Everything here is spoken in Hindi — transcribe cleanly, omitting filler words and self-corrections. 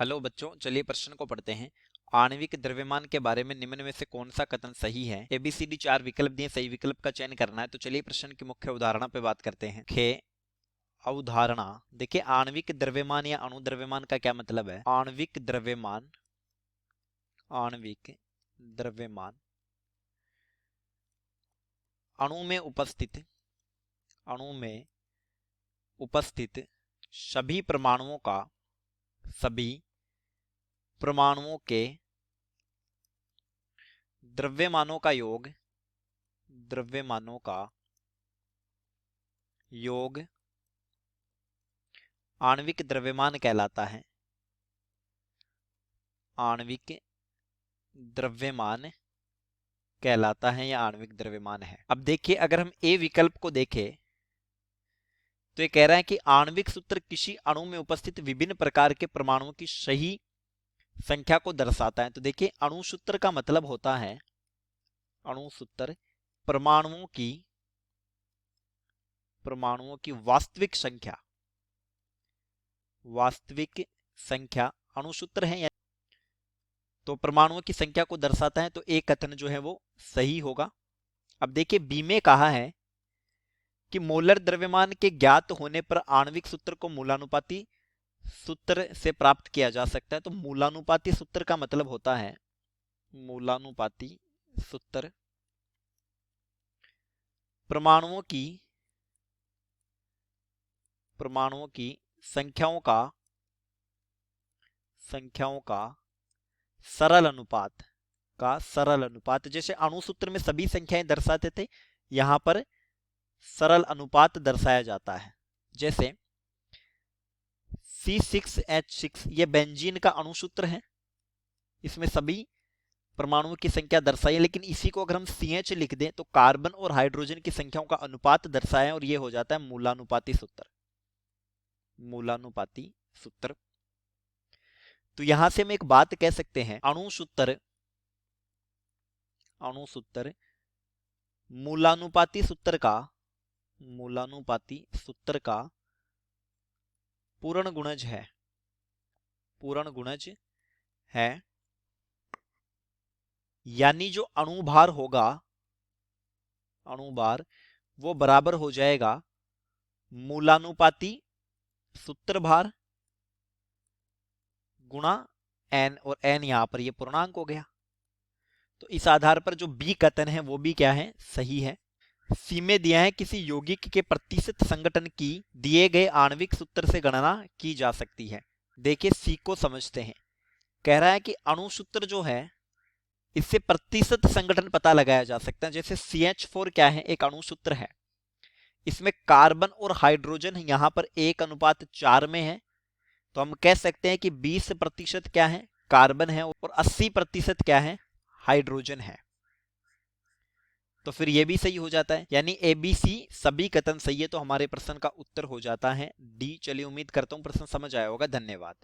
हेलो बच्चों, चलिए प्रश्न को पढ़ते हैं। आणविक द्रव्यमान के बारे में निम्न में से कौन सा कथन सही है? एबीसीडी 4 विकल्प दिए, सही विकल्प का चयन करना है। तो चलिए प्रश्न की मुख्य उदाहरण पे बात करते हैं। खे अवधारणा। देखिए, आणविक द्रव्यमान या अणु द्रव्यमान का क्या मतलब है? आणविक द्रव्यमान, आणविक द्रव्यमान अणु में उपस्थित सभी परमाणुओं के द्रव्यमानों का योग आणविक द्रव्यमान कहलाता है। आणविक द्रव्यमान कहलाता है या आणविक द्रव्यमान है। अब देखिए, अगर हम ए विकल्प को देखें तो ये कह रहा है कि आणविक सूत्र किसी अणु में उपस्थित विभिन्न प्रकार के परमाणुओं की सही संख्या को दर्शाता है। तो देखिए, अणु सूत्र का मतलब होता है, अणु सूत्र परमाणुओं की वास्तविक संख्या अणु सूत्र है, तो परमाणुओं की संख्या को दर्शाता है। तो एक कथन जो है वो सही होगा। अब देखिए, बी में कहा है कि मोलर द्रव्यमान के ज्ञात होने पर आणविक सूत्र को मूलानुपाती सूत्र से प्राप्त किया जा सकता है। तो मूलानुपाती सूत्र का मतलब होता है, मूलानुपाती सूत्र परमाणुओं की संख्याओं का सरल अनुपात। जैसे अणु सूत्र में सभी संख्याएं दर्शाते थे, यहां पर सरल अनुपात दर्शाया जाता है। जैसे C6H6 ये बेंजीन का अणु सूत्र है, इसमें सभी परमाणुओं की संख्या दर्शाई है, लेकिन इसी को अगर हम CH लिख दें तो कार्बन और हाइड्रोजन की संख्याओं का अनुपात दर्शाया, और ये हो जाता है मूलानुपाती सूत्र। तो यहां से हम एक बात कह सकते हैं, अणु सूत्र मूलानुपाती सूत्र का पूर्ण गुणज है, यानी जो अणुभार होगा, वो बराबर हो जाएगा मूलानुपाती सूत्र भार गुणा n, और n यहां पर ये पूर्णांक हो गया। तो इस आधार पर जो बी कथन है वो भी क्या है? सही है। सी में दिया है, किसी यौगिक के प्रतिशत संगठन की दिए गए आणविक सूत्र से गणना की जा सकती है। देखिए, सी को समझते हैं। कह रहा है कि अणु सूत्र जो है, इससे प्रतिशत संगठन पता लगाया जा सकता है। जैसे CH4 क्या है? एक अणु सूत्र है, इसमें कार्बन और हाइड्रोजन यहां पर 1:4 में है। तो हम कह सकते हैं कि 20% क्या है? कार्बन है, और 80% क्या है? हाइड्रोजन है। तो फिर ये भी सही हो जाता है, यानी ABC सभी कथन सही है। तो हमारे प्रश्न का उत्तर हो जाता है डी। चलिए, उम्मीद करता हूं प्रश्न समझ आया होगा। धन्यवाद।